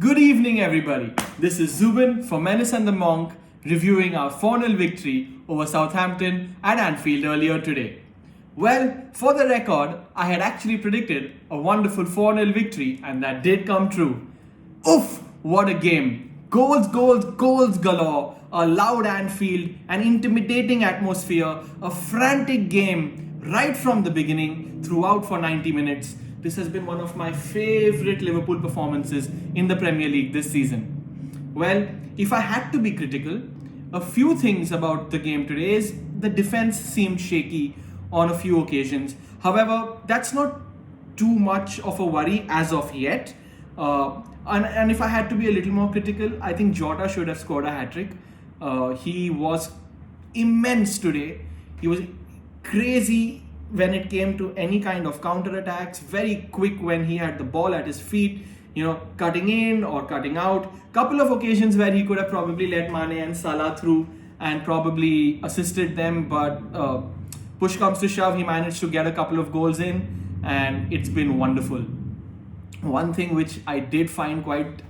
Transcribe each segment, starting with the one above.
Good evening, everybody. This is Zubin for Menace the Monk reviewing our 4-0 victory over Southampton at Anfield earlier today. Well, for the record, I had actually predicted a wonderful 4-0 victory, and that did come true. Oof, what a game! Goals, goals, goals galore, a loud Anfield, an intimidating atmosphere, a frantic game right from the beginning throughout for 90 minutes. This has been one of my favourite Liverpool performances in the Premier League this season. Well, if I had to be critical, a few things about the game today is the defence seemed shaky on a few occasions. However, that's not too much of a worry as of yet. And if I had to be a little more critical, I think Jota should have scored a hat-trick. He was immense today. He was crazy when it came to any kind of counter-attacks, very quick when he had the ball at his feet, cutting in or cutting out. Couple of occasions where he could have probably let Mane and Salah through and probably assisted them, but push comes to shove, he managed to get a couple of goals in, and it's been wonderful. One thing which I did find quite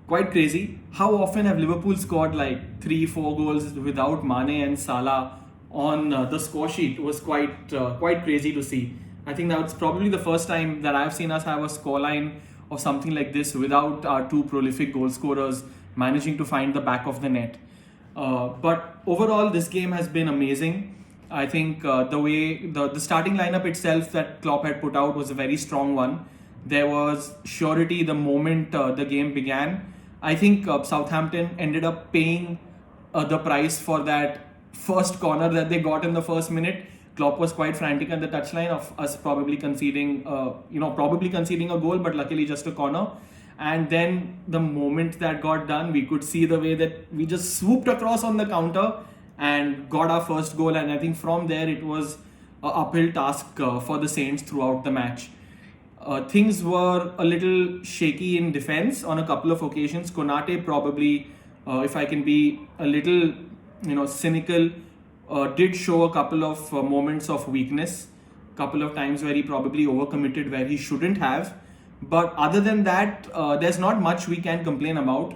crazy, how often have Liverpool scored like 3-4 goals without Mane and Salah on the score sheet? It was quite crazy to see. I think that's probably the first time that I've seen us have a scoreline or something like this without our two prolific goal scorers managing to find the back of the net. But overall, this game has been amazing. I think the way the starting lineup itself that Klopp had put out was a very strong one. There was surety the moment the game began. I think Southampton ended up paying the price for that first corner that they got in the first minute. Klopp was quite frantic at the touchline of us probably conceding a goal, but luckily just a corner. And then the moment that got done, we could see the way that we just swooped across on the counter and got our first goal. And I think from there it was an uphill task for the Saints throughout the match. Things were a little shaky in defense on a couple of occasions. Konate probably, if I can be a little cynical, did show a couple of moments of weakness, couple of times where he probably overcommitted where he shouldn't have. But other than that, there's not much we can complain about.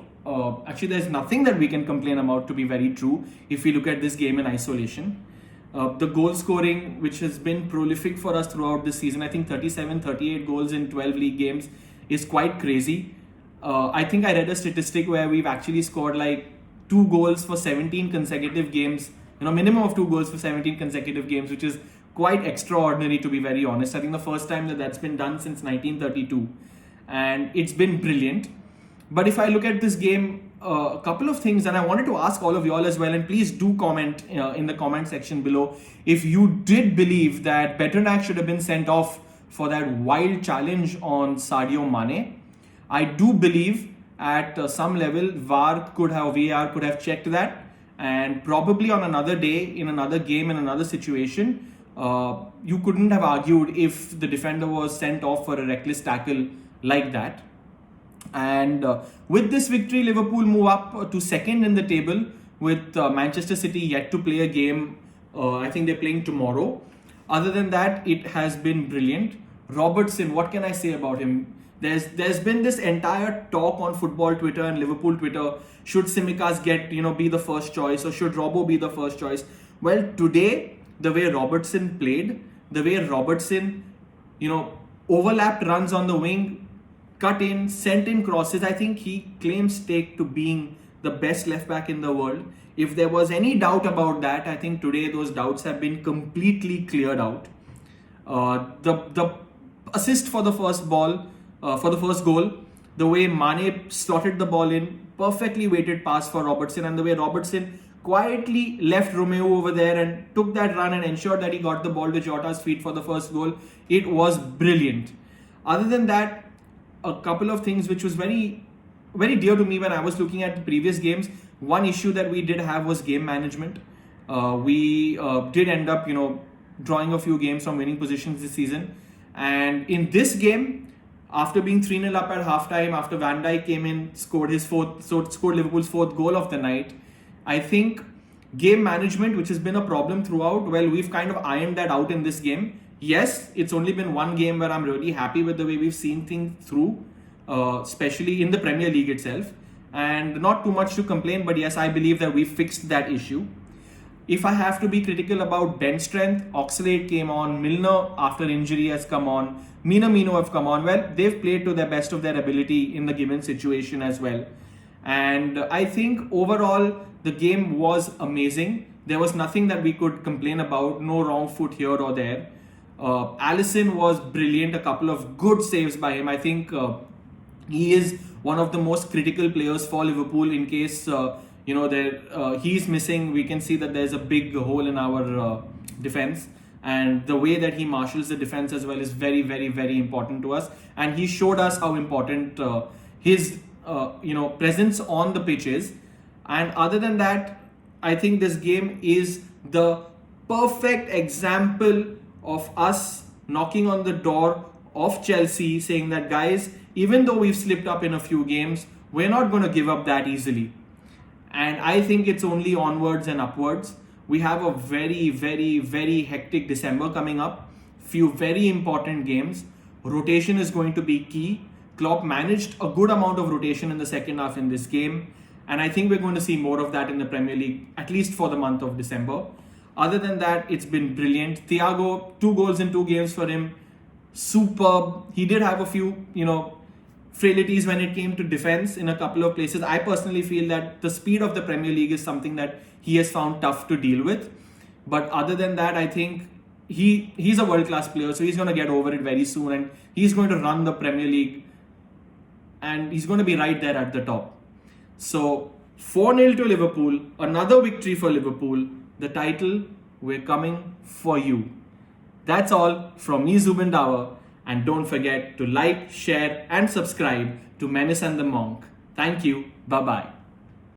Actually, there's nothing that we can complain about, to be very true, if we look at this game in isolation. The goal scoring, which has been prolific for us throughout this season, I think 38 goals in 12 league games is quite crazy. I think I read a statistic where we've actually scored like 2 goals for 17 consecutive games, minimum of 2 goals for 17 consecutive games, which is quite extraordinary, to be very honest. I think the first time that's been done since 1932, and it's been brilliant. But if I look at this game, a couple of things, and I wanted to ask all of you all as well, and please do comment in the comment section below if you did believe that Beternak should have been sent off for that wild challenge on Sadio Mane. I do believe at some level VAR could have checked that, and probably on another day, in another game, in another situation, you couldn't have argued if the defender was sent off for a reckless tackle like that. And with this victory, Liverpool move up to second in the table with Manchester City yet to play a game. I think they're playing tomorrow. Other than that, it has been brilliant. Robertson, what can I say about him? There's been this entire talk on football Twitter and Liverpool Twitter. Should Tsimikas be the first choice, or should Robbo be the first choice? Well, today, the way Robertson played, the way Robertson, overlapped runs on the wing, cut in, sent in crosses, I think he claims stake to being the best left back in the world. If there was any doubt about that, I think today those doubts have been completely cleared out. The assist for the first goal, the way Mane slotted the ball in, perfectly weighted pass for Robertson, and the way Robertson quietly left Romeo over there and took that run and ensured that he got the ball to Jota's feet for the first goal. It was brilliant. Other than that, a couple of things which was very, very dear to me when I was looking at the previous games. One issue that we did have was game management. We did end up, drawing a few games from winning positions this season. And in this game, after being 3-0 up at halftime, after Van Dijk came in, scored Liverpool's 4th goal of the night, I think game management, which has been a problem throughout, well, we've kind of ironed that out in this game. Yes, it's only been one game where I'm really happy with the way we've seen things through. especially in the Premier League itself. And not too much to complain, but yes, I believe that we fixed that issue. If I have to be critical about bench strength, Oxlade came on, Milner after injury has come on, Minamino have come on. Well, they've played to the best of their ability in the given situation as well. And I think overall the game was amazing. There was nothing that we could complain about, no wrong foot here or there. Allison was brilliant, a couple of good saves by him. I think he is one of the most critical players for Liverpool in case he's missing. We can see that there's a big hole in our defense, and the way that he marshals the defense as well is very, very, very important to us. And he showed us how important his presence on the pitch is. And other than that, I think this game is the perfect example of us knocking on the door of Chelsea, saying that, guys, even though we've slipped up in a few games, we're not going to give up that easily. And I think it's only onwards and upwards. We have a very, very, very hectic December coming up. Few very important games. Rotation is going to be key. Klopp managed a good amount of rotation in the second half in this game. And I think we're going to see more of that in the Premier League, at least for the month of December. Other than that, it's been brilliant. Thiago, 2 goals in 2 games for him. Superb. He did have a few, frailties when it came to defense in a couple of places. I personally feel that the speed of the Premier League is something that he has found tough to deal with. But other than that, I think he's a world-class player, so he's going to get over it very soon, and he's going to run the Premier League, and he's going to be right there at the top. So 4-0 to Liverpool, another victory for Liverpool. The title, we're coming for you. That's all from me, Zubin. And don't forget to like, share and subscribe to Menace and the Monk. Thank you. Bye-bye.